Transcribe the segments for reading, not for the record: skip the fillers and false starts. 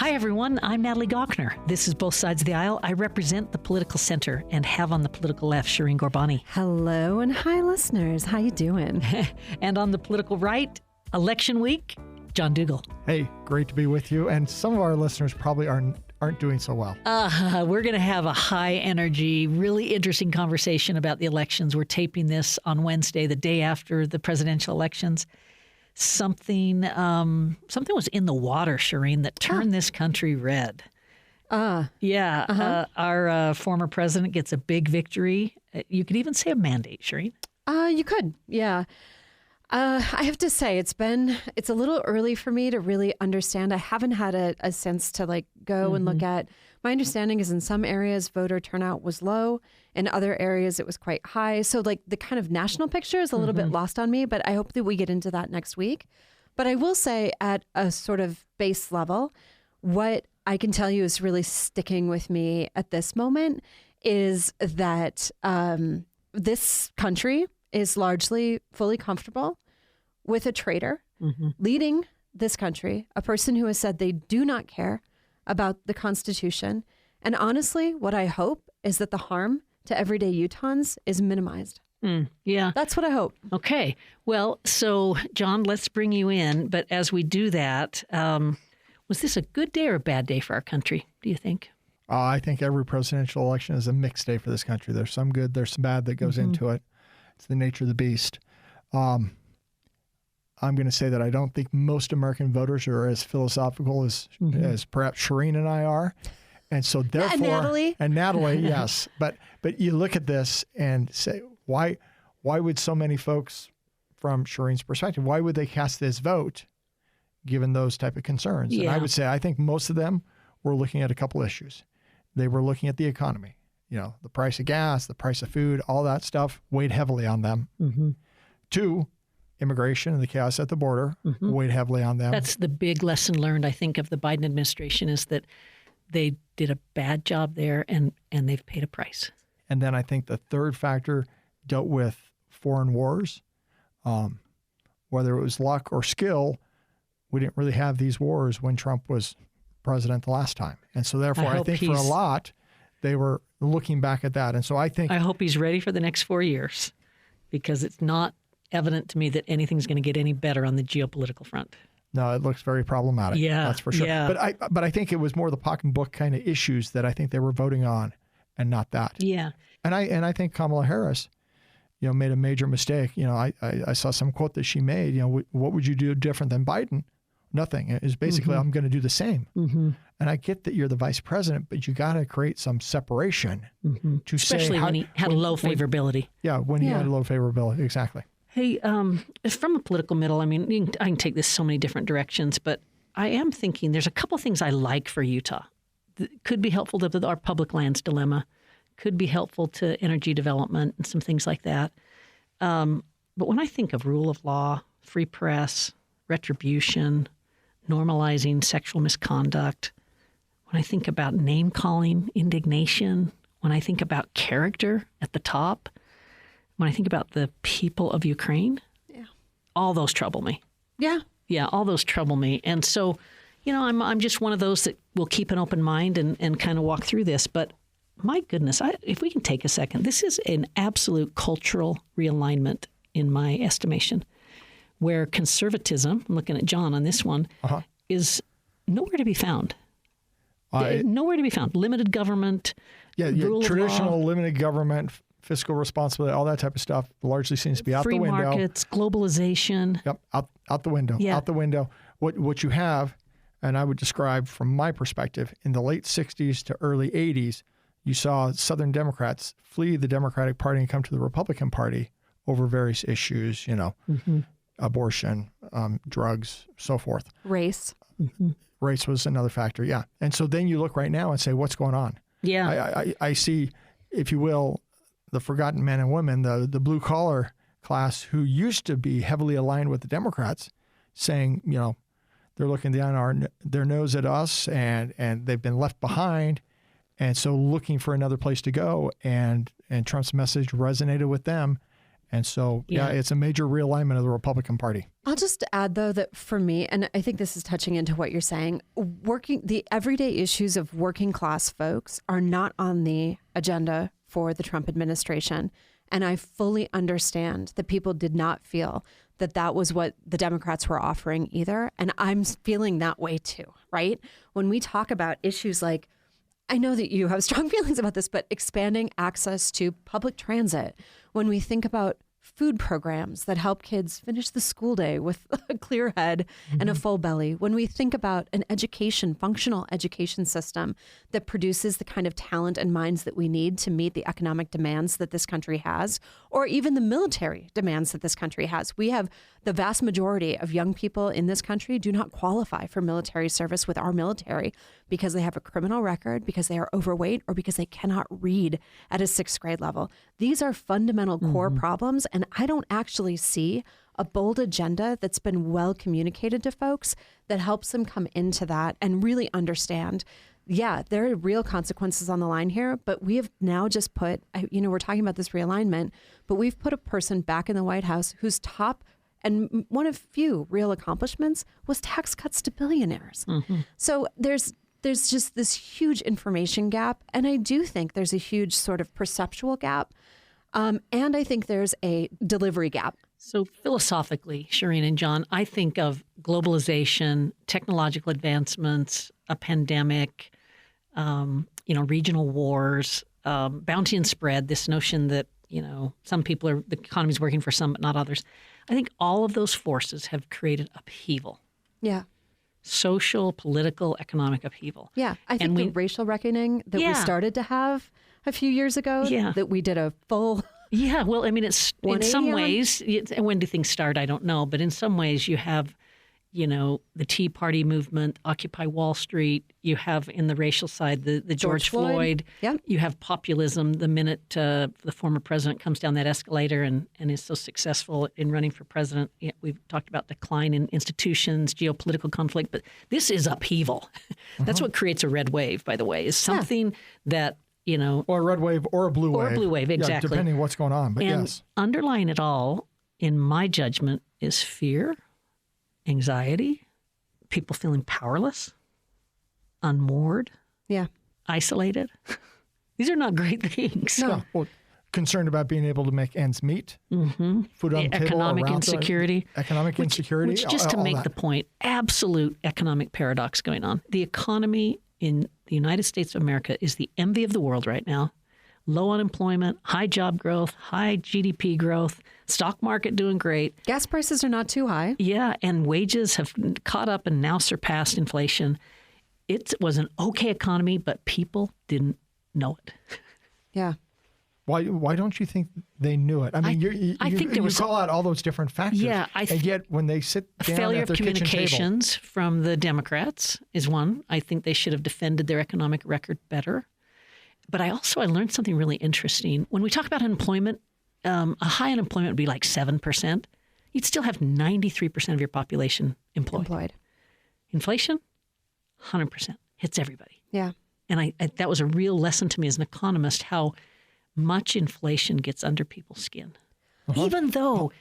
Hi, everyone. I'm Natalie Gochner. This is Both Sides of the Aisle. I represent the political center and have on the political left Shireen Gorbani. Hello and hi, listeners. How you doing? And on the political right, election week, John Dougal. Hey, great to be with you. And some of our listeners probably aren't doing so well. We're going to have a high energy, really interesting conversation about the elections. We're taping this on Wednesday, the day after the presidential elections. Something was in the water, Shireen, that turned this country red. Our former president gets a big victory. You could even say a mandate, Shireen. You could, yeah. I have to say, it's a little early for me to really understand. I haven't had a sense to go and look at. My understanding is in some areas voter turnout was low. In other areas it was quite high. So the kind of national picture is a little bit lost on me, but I hope that we get into that next week. But I will say at a sort of base level, what I can tell you is really sticking with me at this moment is that this country is largely fully comfortable with a traitor leading this country, a person who has said they do not care about the Constitution. And honestly, what I hope is that the harm to everyday Utahns is minimized. Yeah. That's what I hope. Okay. Well, so, John, let's bring you in. But as we do that, was this a good day or a bad day for our country, do you think? I think every presidential election is a mixed day for this country. There's some good, there's some bad that goes into it. It's the nature of the beast. I'm going to say that I don't think most American voters are as philosophical as perhaps Shireen and I are. And so therefore, and Natalie, yes. But you look at this and say, why would so many folks from Shireen's perspective, why would they cast this vote given those type of concerns? Yeah. And I would say, I think most of them were looking at a couple issues. They were looking at the economy. The price of gas, the price of food, all that stuff weighed heavily on them. 2, immigration and the chaos at the border weighed heavily on them. That's the big lesson learned, I think, of the Biden administration is that they did a bad job there and they've paid a price. And then I think the third factor dealt with foreign wars. Whether it was luck or skill, we didn't really have these wars when Trump was president the last time. And so therefore, I think for a lot, they were looking back at that. And so I hope he's ready for the next 4 years because it's not evident to me that anything's going to get any better on the geopolitical front. No, it looks very problematic. Yeah, that's for sure. Yeah. But I think it was more the pocketbook kind of issues that I think they were voting on, and not that. Yeah. And I think Kamala Harris, made a major mistake. I saw some quote that she made. What would you do different than Biden? Nothing. It is basically I'm going to do the same. And I get that you're the vice president, but you got to create some separation to especially when he had low favorability. When he had low favorability, exactly. Hey, from a political middle, I mean, I can take this so many different directions, but I am thinking there's a couple things I like for Utah. Could be helpful to our public lands dilemma, could be helpful to energy development and some things like that. But when I think of rule of law, free press, retribution, normalizing sexual misconduct, when I think about name-calling, indignation, when I think about character at the top, when I think about the people of Ukraine, all those trouble me. Yeah, all those trouble me. And so, I'm just one of those that will keep an open mind and kind of walk through this. But my goodness, if we can take a second, this is an absolute cultural realignment in my estimation, where conservatism, I'm looking at John on this one, is nowhere to be found. Nowhere to be found. Limited government, rule traditional of law, limited government, fiscal responsibility, all that type of stuff largely seems to be out the window. Free markets, globalization. Yep, out the window. Yeah. Out the window. What you have, and I would describe from my perspective, in the late 60s to early 80s, you saw Southern Democrats flee the Democratic Party and come to the Republican Party over various issues, abortion, drugs, so forth. Race. Race was another factor, yeah. And so then you look right now and say, what's going on? Yeah. I see, if you will, the forgotten men and women, the blue-collar class who used to be heavily aligned with the Democrats, saying, they're looking down their nose at us and they've been left behind. And so looking for another place to go. And Trump's message resonated with them. And so, Yeah. it's a major realignment of the Republican Party. I'll just add, though, that for me, and I think this is touching into what you're saying, the everyday issues of working class folks are not on the agenda for the Trump administration. And I fully understand that people did not feel that that was what the Democrats were offering either. And I'm feeling that way too, right? When we talk about issues like, I know that you have strong feelings about this, but expanding access to public transit, when we think about food programs that help kids finish the school day with a clear head and a full belly, when we think about an functional education system that produces the kind of talent and minds that we need to meet the economic demands that this country has, or even the military demands that this country has. We have the vast majority of young people in this country do not qualify for military service with our military because they have a criminal record, because they are overweight, or because they cannot read at a 6th grade level. These are fundamental core problems, and I don't actually see a bold agenda that's been well communicated to folks that helps them come into that and really understand, yeah, there are real consequences on the line here, but we have now just put, we're talking about this realignment, but we've put a person back in the White House whose top and one of few real accomplishments was tax cuts to billionaires. So there's just this huge information gap. And I do think there's a huge sort of perceptual gap. And I think there's a delivery gap. So philosophically, Shireen and John, I think of globalization, technological advancements, a pandemic, regional wars, bounty and spread, this notion that, some people the economy's working for some, but not others. I think all of those forces have created upheaval. Yeah. Social, political, economic upheaval. Yeah. I think the racial reckoning that we started to have a few years ago, that we did a full... Yeah, well, I mean, it's in some ways, when do things start? I don't know. But in some ways you have, the Tea Party movement, Occupy Wall Street. You have in the racial side, the George Floyd. Yep. You have populism the minute the former president comes down that escalator and is so successful in running for president. We've talked about decline in institutions, geopolitical conflict. But this is upheaval. That's what creates a red wave, by the way, is something that... or a red wave or a blue wave. Or a blue wave, exactly. Yeah, depending on what's going on, but and yes. Underlying it all, in my judgment, is fear, anxiety, people feeling powerless, unmoored, isolated. These are not great things. No. Well, concerned about being able to make ends meet, food on the table, economic insecurity. Insecurity. Which just to make the point, absolute economic paradox going on. The economy in the United States of America is the envy of the world right now. Low unemployment, high job growth, high GDP growth, stock market doing great. Gas prices are not too high. Yeah, and wages have caught up and now surpassed inflation. It was an okay economy, but people didn't know it. Yeah. Why don't you think they knew it? I mean, I think there was call out all those different factors. Yeah, and yet when they sit down failure at their of communications kitchen table, from the Democrats is one. I think they should have defended their economic record better. But I learned something really interesting. When we talk about unemployment, a high unemployment would be like 7%. You'd still have 93% of your population employed. Inflation, 100%. Hits everybody. Yeah. And that was a real lesson to me as an economist, how much inflation gets under people's skin. Even though,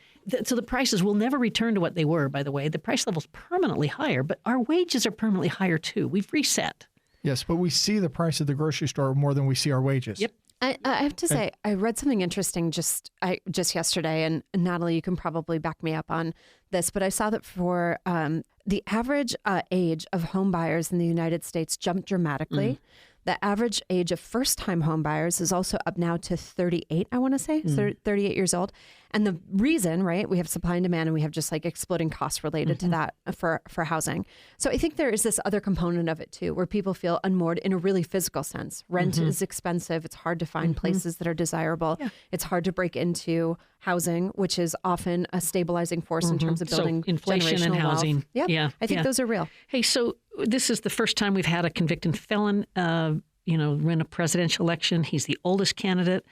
so the prices will never return to what they were, by the way. The price level's permanently higher, but our wages are permanently higher too. We've reset. Yes, but we see the price at the grocery store more than we see our wages. Yep. I have to say, I read something interesting just yesterday, and Natalie, you can probably back me up on this, but I saw that for the average age of home buyers in the United States jumped dramatically. The average age of first-time home buyers is also up now to 38, I want to say, 38 years old. And the reason, right, we have supply and demand, and we have just like exploding costs related to that for housing. So I think there is this other component of it too, where people feel unmoored in a really physical sense. Rent is expensive. It's hard to find places that are desirable. Yeah. It's hard to break into housing, which is often a stabilizing force in terms of building inflation and housing. Wealth. Yep. Yeah, I think those are real. Hey, so this is the first time we've had a convicted felon, win a presidential election. He's the oldest candidate.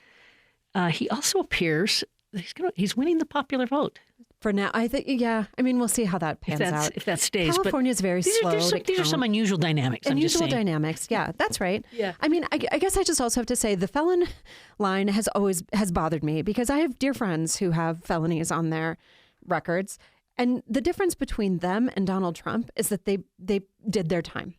He also appears he's winning the popular vote. For now, I think, yeah. I mean, we'll see how that pans out. If that stays. California is very these slow. These are some unusual dynamics. Unusual dynamics. Yeah, that's right. Yeah. I mean, I guess I just also have to say the felon line has bothered me because I have dear friends who have felonies on their records. And the difference between them and Donald Trump is that they did their time.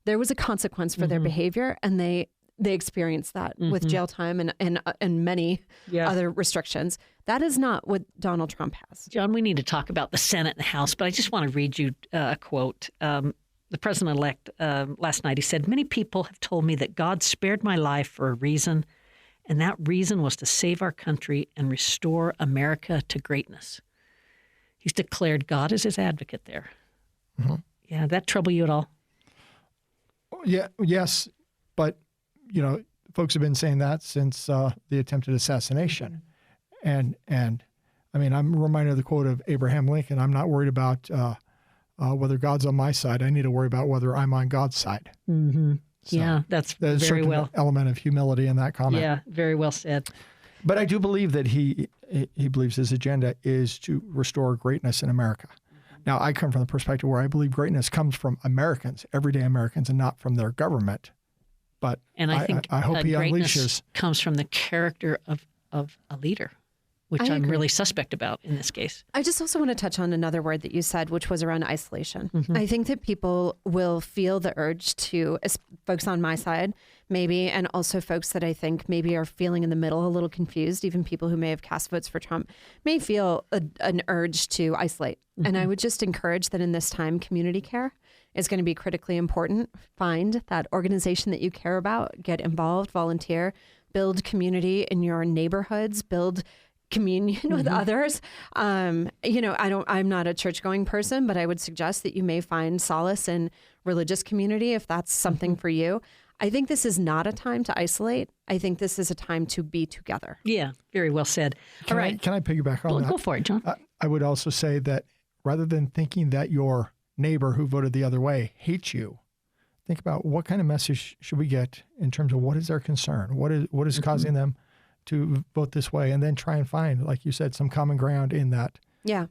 There was a consequence for their behavior, and they experienced that with jail time and many other restrictions. That is not what Donald Trump has. John, we need to talk about the Senate and the House, but I just want to read you a quote. The president-elect last night, he said, "Many people have told me that God spared my life for a reason, and that reason was to save our country and restore America to greatness." He's declared God as his advocate there. Mm-hmm. Yeah, that trouble you at all? Yeah, yes, but folks have been saying that since the attempted assassination, and I mean, I'm reminded of the quote of Abraham Lincoln: "I'm not worried about whether God's on my side. I need to worry about whether I'm on God's side." Mm-hmm. So yeah, that's very well. Element of humility in that comment. Yeah, very well said. But I do believe that he believes his agenda is to restore greatness in America. Now, I come from the perspective where I believe greatness comes from Americans, everyday Americans, and not from their government. But I think I hope he unleashes. Comes from the character of a leader, which I'm really suspect about in this case. I just also want to touch on another word that you said, which was around isolation. Mm-hmm. I think that people will feel the urge to, folks on my side, maybe, and also folks that I think maybe are feeling in the middle, a little confused, even people who may have cast votes for Trump, may feel an urge to isolate. Mm-hmm. And I would just encourage that in this time, community care is going to be critically important. Find that organization that you care about, get involved, volunteer, build community in your neighborhoods, build communion with others. I'm not a church going person, but I would suggest that you may find solace in religious community if that's something for you. I think this is not a time to isolate. I think this is a time to be together. Yeah, very well said. All right. Can I piggyback on that? Go for it, John. I would also say that rather than thinking that your neighbor who voted the other way hates you, think about what kind of message should we get in terms of what is their concern? What is causing them to vote this way? And then try and find, like you said, some common ground in that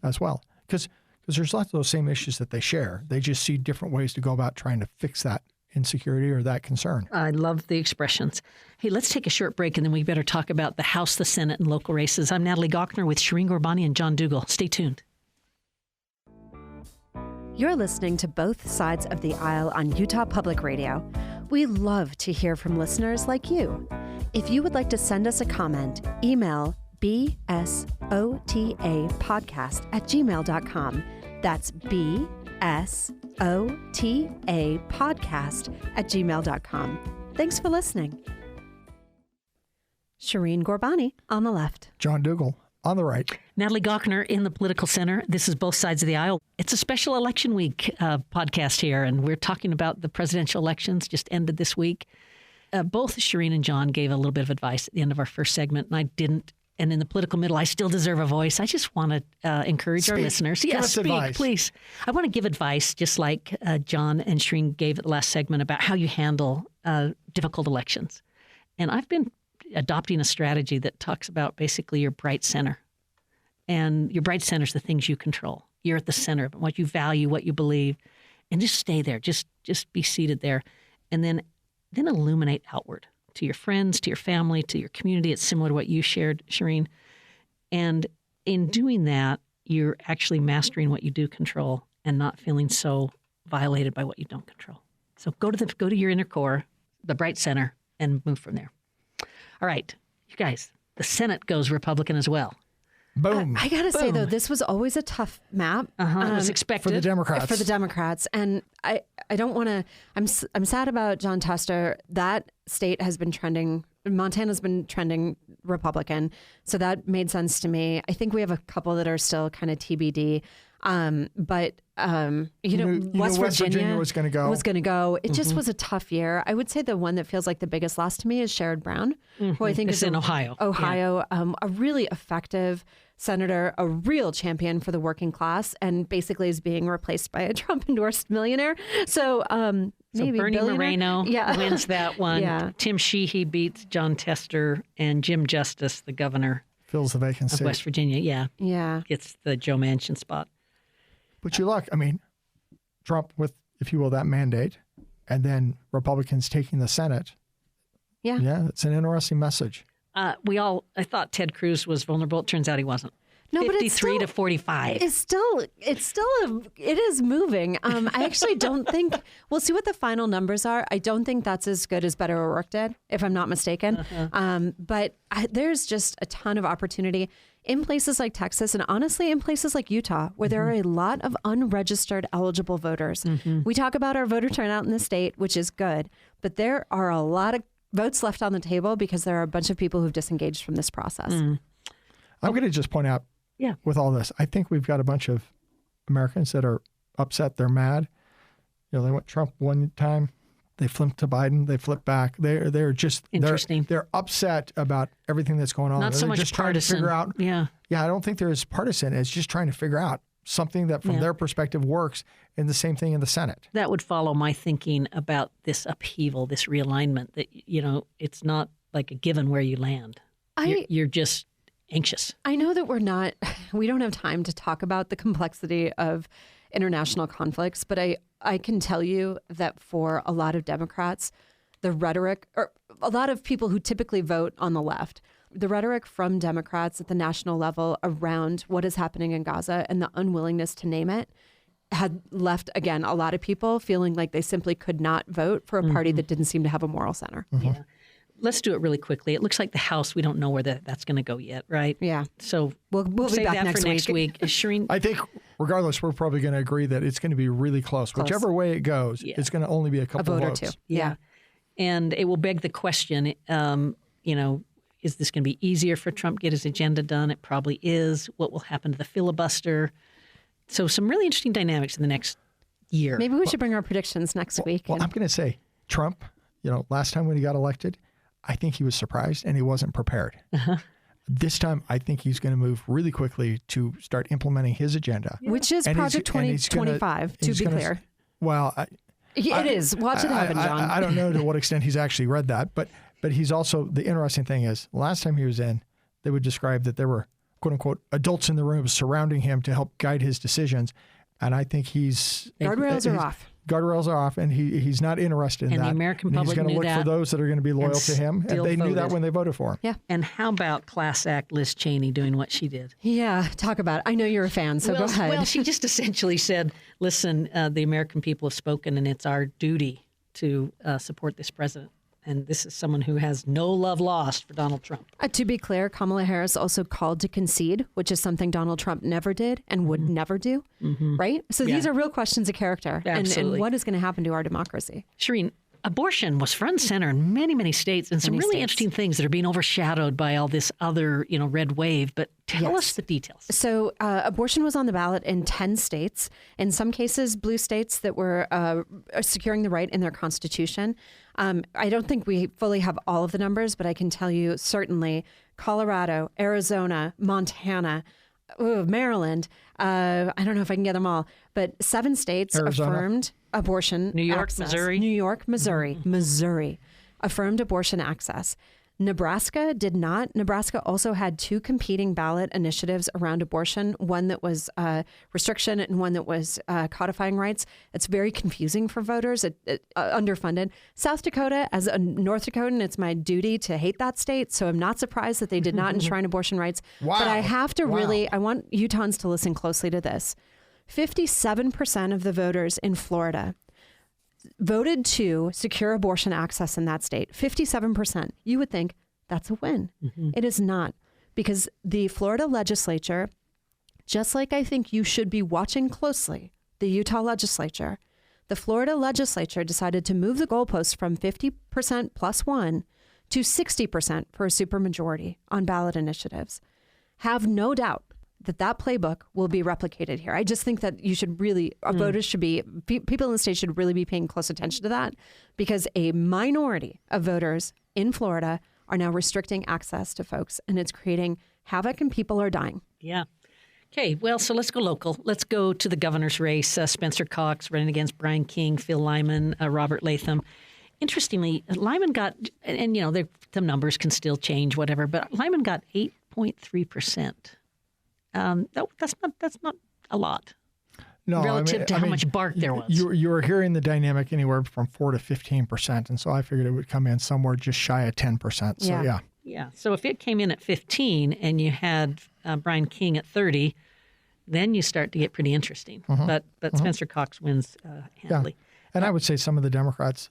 as well. Because there's lots of those same issues that they share. They just see different ways to go about trying to fix that insecurity or that concern. I love the expressions. Hey, let's take a short break and then we better talk about the House, the Senate, and local races. I'm Natalie Gochner with Shireen Gorbani and John Dougal. Stay tuned. You're listening to Both Sides of the Aisle on Utah Public Radio. We love to hear from listeners like you. If you would like to send us a comment, email bsotapodcast@gmail.com. That's bsotapodcast@gmail.com. Thanks for listening. Shireen Gorbani on the left. John Dougal on the right. Natalie Gochner in the Political Center. This is Both Sides of the Aisle. It's a special election week podcast here, and we're talking about the presidential elections just ended this week. Both Shireen and John gave a little bit of advice at the end of our first segment, and I didn't. And in the political middle, I still deserve a voice. I just want to encourage our listeners. Give us advice. Please. I want to give advice, just like John and Shireen gave at the last segment, about how you handle difficult elections. And I've been adopting a strategy that talks about basically your bright center. And your bright center is the things you control. You're at the center of it, what you value, what you believe, and just stay there. Just be seated there. And then illuminate outward to your friends, to your family, to your community. It's similar to what you shared, Shireen. And in doing that, you're actually mastering what you do control and not feeling so violated by what you don't control. So go to your inner core, the bright center, and move from there. All right, you guys, the Senate goes Republican as well. Boom. I got to say, though, this was always a tough map. It was expected. For the Democrats. For the Democrats. And I don't want to, I'm sad about John Tester. That state has been trending, Montana's been trending Republican. So that made sense to me. I think we have a couple that are still kind of TBD. But West Virginia was going to go. It just was a tough year. I would say the one that feels like the biggest loss to me is Sherrod Brown, who I think is in Ohio. Yeah. A really effective senator, a real champion for the working class, and basically is being replaced by a Trump-endorsed millionaire. So maybe Bernie billionaire? Moreno wins that one. Yeah. Tim Sheehy beats John Tester, and Jim Justice, the governor, fills the of vacancy. West Virginia. Yeah, Yeah. gets the Joe Manchin spot. But you look, I mean, Trump with, if you will, that mandate, and then Republicans taking the Senate. Yeah. Yeah, it's an interesting message. I thought Ted Cruz was vulnerable. It turns out he wasn't. No, but 53 to 45. It is moving. I actually don't think, we'll see what the final numbers are. I don't think that's as good as Beto O'Rourke did, if I'm not mistaken. But there's just a ton of opportunity in places like Texas and honestly in places like Utah, where there are a lot of unregistered eligible voters. We talk about our voter turnout in the state, which is good, but there are a lot of votes left on the table because there are a bunch of people who've disengaged from this process. I'm going to just point out, with all this, I think we've got a bunch of Americans that are upset. They're mad. You know, they went Trump one time, they flipped to Biden, they flipped back. They're just interesting. They're upset about everything that's going on. Not so they're much just partisan. trying to figure out. Yeah. I don't think they're as partisan. It's just trying to figure out something that, from their perspective, works. And the same thing in the Senate. That would follow my thinking about this upheaval, this realignment. That it's not like a given where you land. You're just anxious. I know that we don't have time to talk about the complexity of international conflicts, but I can tell you that for a lot of Democrats, the rhetoric, or a lot of people who typically vote on the left, the rhetoric from Democrats at the national level around what is happening in Gaza and the unwillingness to name it had left, again, a lot of people feeling like they simply could not vote for a party that didn't seem to have a moral center. Yeah. Let's do it really quickly. It looks like the House, we don't know where that's going to go yet, right? Yeah. So we'll be save back that next for next week. Shireen? I think, regardless, we're probably going to agree that it's going to be really close. Whichever way it goes, it's going to only be a couple vote votes. or two. Yeah. And it will beg the question, is this going to be easier for Trump to get his agenda done? It probably is. What will happen to the filibuster? So some really interesting dynamics in the next year. Maybe we should bring our predictions next week. Well, I'm going to say Trump, last time when he got elected, I think he was surprised and he wasn't prepared. This time, I think he's going to move really quickly to start implementing his agenda. Which is Project 2025, to be clear. Well, it is. Watch it happen, John. I don't know to what extent he's actually read that, but he's also, the interesting thing is, last time he was in, they would describe that there were, quote unquote, adults in the room surrounding him to help guide his decisions. And I think guardrails are off. Guardrails are off, and he's not interested in and that. And the American and public he's knew going to look for those that are going to be loyal to him, and they knew that when they voted for him. Yeah. And how about Class Act Liz Cheney doing what she did? Yeah, talk about it. I know you're a fan, so go ahead. Well, she just essentially said, listen, the American people have spoken, and it's our duty to support this president. And this is someone who has no love lost for Donald Trump. To be clear, Kamala Harris also called to concede, which is something Donald Trump never did and would never do, right? So these are real questions of character and what is going to happen to our democracy. Shireen, abortion was front and center in many, many states, and some really interesting things that are being overshadowed by all this other, red wave. But tell us the details. So abortion was on the ballot in 10 states, in some cases blue states that were securing the right in their constitution. I don't think we fully have all of the numbers, but I can tell you certainly Colorado, Arizona, Montana, Maryland. I don't know if I can get them all, but 7 states affirmed abortion New York, access. Missouri. New York, Missouri. Missouri affirmed abortion access. Nebraska did not. Nebraska also had 2 competing ballot initiatives around abortion, one that was restriction and one that was codifying rights. It's very confusing for voters, underfunded. South Dakota, as a North Dakotan, it's my duty to hate that state, so I'm not surprised that they did not enshrine abortion rights. Wow. But I have to I want Utahns to listen closely to this. 57% of the voters in Florida voted to secure abortion access in that state. 57%. You would think that's a win. It is not, because the Florida legislature, just like I think you should be watching closely, the Utah legislature, the Florida legislature decided to move the goalposts from 50% plus 1 to 60% for a supermajority on ballot initiatives. Have no doubt that playbook will be replicated here. I just think that you should really, voters should be, people in the state should really be paying close attention to that, because a minority of voters in Florida are now restricting access to folks, and it's creating havoc, and people are dying. Yeah. Okay, well, so let's go local. Let's go to the governor's race. Spencer Cox running against Brian King, Phil Lyman, Robert Latham. Interestingly, Lyman got, and the numbers can still change, whatever, but Lyman got 8.3%. That's not a lot. No, relative to how much bark there was. You were hearing the dynamic anywhere from 4 to 15%, and so I figured it would come in somewhere just shy of 10%. So yeah. Yeah. So if it came in at 15 and you had Brian King at 30, then you start to get pretty interesting. But Spencer Cox wins handily. Yeah. And I would say some of the Democrats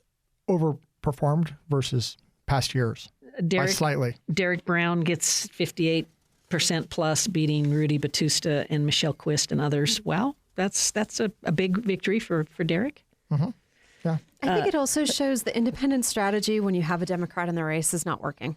overperformed versus past years by slightly. Derek Brown gets 58% plus, beating Rudy Batista and Michelle Quist and others. Wow, that's a big victory for Derek. Yeah. I think it also shows the independent strategy when you have a Democrat in the race is not working.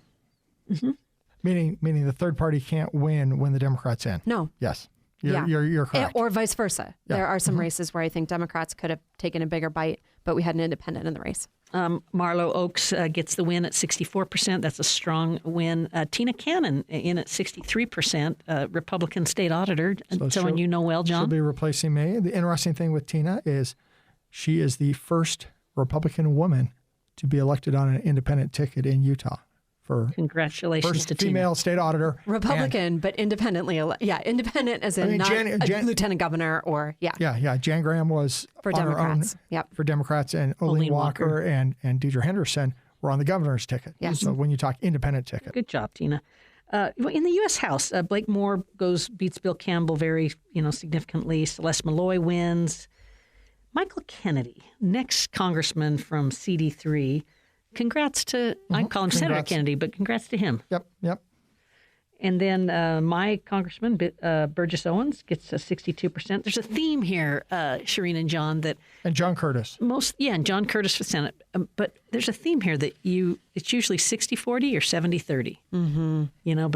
Meaning the third party can't win when the Democrat's in. No. Yes. You're correct. Or vice versa. Yeah. There are some races where I think Democrats could have taken a bigger bite, but we had an independent in the race. Marlo Oaks gets the win at 64%. That's a strong win. Tina Cannon in at 63%, Republican state auditor. Someone you know well, John. She'll be replacing me. The interesting thing with Tina is she is the first Republican woman to be elected on an independent ticket in Utah. Congratulations first to female Tina. State auditor. Republican, but independently. Independent as in not a lieutenant governor or, Yeah. Jan Graham was for on Democrats. Her own for Democrats, and Olene Walker and Deidre Henderson were on the governor's ticket. Yes. So when you talk independent ticket. Good job, Tina. In the U.S. House, Blake Moore beats Bill Campbell very significantly. Celeste Malloy wins. Michael Kennedy, next congressman from CD3. Congrats to, I call him Senator Kennedy, but congrats to him. Yep. And then my congressman, Burgess Owens, gets 62%. There's a theme here, Shireen and John, that... And John Curtis. And John Curtis for Senate. But there's a theme here that it's usually 60-40 or 70-30. Mm-hmm.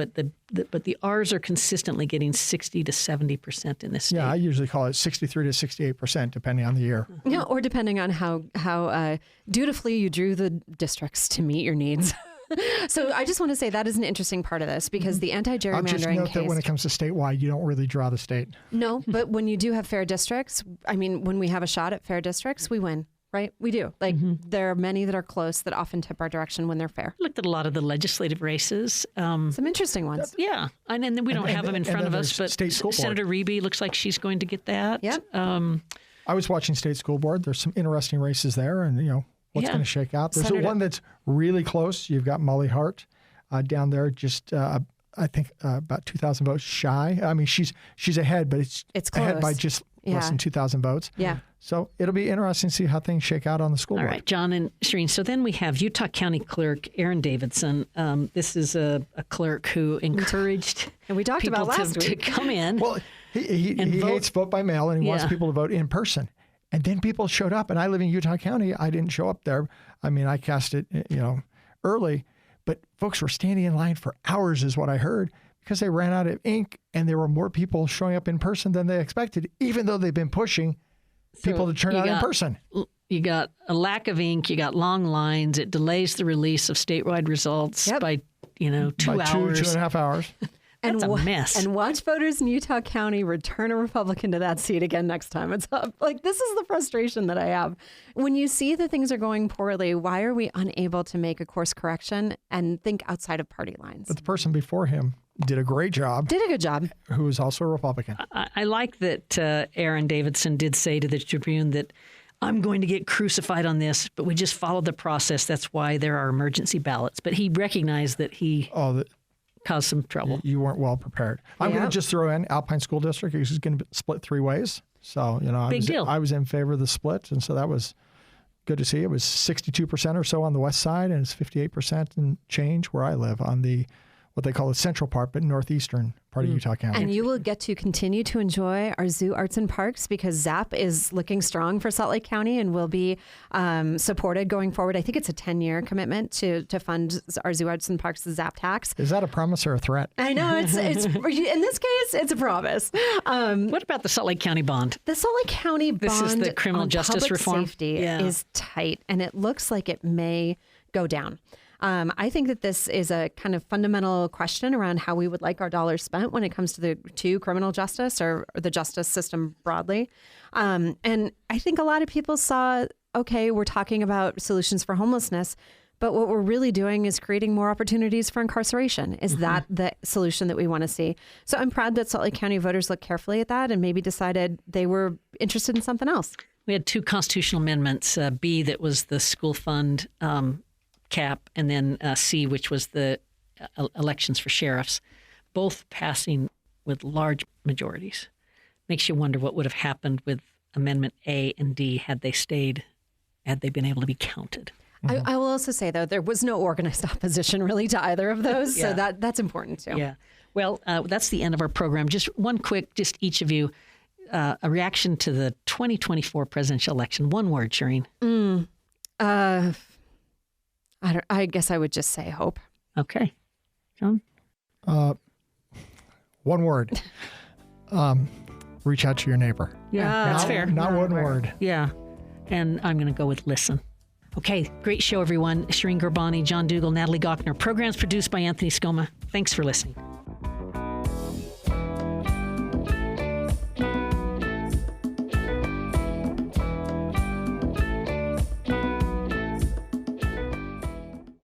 But the R's are consistently getting 60 to 70% in this state. Yeah, I usually call it 63 to 68%, depending on the year. Yeah, or depending on how dutifully you drew the districts to meet your needs. So I just want to say that is an interesting part of this because the anti-gerrymandering I'll just note case... that when it comes to statewide, you don't really draw the state. No, but when you do have fair districts, when we have a shot at fair districts, we win, right? We do. There are many that are close that often tip our direction when they're fair. I looked at a lot of the legislative races. Some interesting ones. Yeah. And then we don't have them in front of us, but Senator Reeby looks like she's going to get that. Yep. I was watching state school board. There's some interesting races there, and what's going to shake out. There's one that's really close. You've got Molly Hart down there, just I think about 2,000 votes shy. I mean, she's ahead, but it's close. Ahead by just less than 2,000 votes. Yeah. So it'll be interesting to see how things shake out on the school board. All right, John and Shireen. So then we have Utah County Clerk Aaron Davidson. This is a clerk who encouraged and we talked people about last week to come in. Well, he hates vote by mail, and he wants people to vote in person. And then people showed up, and I live in Utah County. I didn't show up there. I mean, I cast it, early, but folks were standing in line for hours is what I heard because they ran out of ink, and there were more people showing up in person than they expected, even though they've been pushing people to turn out in person. You got a lack of ink. You got long lines. It delays the release of statewide results by 2 hours. 2.5 hours. That's a mess. And watch voters in Utah County return a Republican to that seat again next time it's up. This is the frustration that I have. When you see that things are going poorly, why are we unable to make a course correction and think outside of party lines? But the person before him did a great job. Did a good job. Who was also a Republican. I like that Aaron Davidson did say to the Tribune that I'm going to get crucified on this, but we just followed the process. That's why there are emergency ballots. But he recognized that he... caused some trouble. You weren't well prepared. I'm going to just throw in Alpine School District. It's going to split 3 ways. So, I was in favor of the split. And so that was good to see. It was 62% or so on the west side, and it's 58% and change where I live on the what they call the central part, but northeastern part of Utah County. And you will get to continue to enjoy our zoo, arts, and parks because ZAP is looking strong for Salt Lake County and will be supported going forward. I think it's a 10-year commitment to fund our zoo, arts, and parks, the ZAP tax. Is that a promise or a threat? I know. It's in this case, it's a promise. What about the Salt Lake County bond? The Salt Lake County bond This is the criminal on justice public reform safety is tight, and it looks like it may go down. I think that this is a kind of fundamental question around how we would like our dollars spent when it comes to criminal justice or the justice system broadly. And I think a lot of people saw, okay, we're talking about solutions for homelessness, But what we're really doing is creating more opportunities for incarceration. Is that the solution that we want to see? So I'm proud that Salt Lake County voters looked carefully at that and maybe decided they were interested in something else. We had 2 constitutional amendments, B, that was the school fund cap, and then C, which was the elections for sheriffs, both passing with large majorities. Makes you wonder what would have happened with Amendment A and D had they been able to be counted. I will also say, though, there was no organized opposition really to either of those. So that's important, too. Yeah. Well, that's the end of our program. Just one quick, just each of you, a reaction to the 2024 presidential election. One word, Shireen. I guess I would just say hope. Okay. John? One word. Reach out to your neighbor. Yeah, that's fair. Not one word. Yeah. And I'm going to go with listen. Okay, great show, everyone. Shireen Gurbani, John Dougal, Natalie Gochner. Programs produced by Anthony Scoma. Thanks for listening.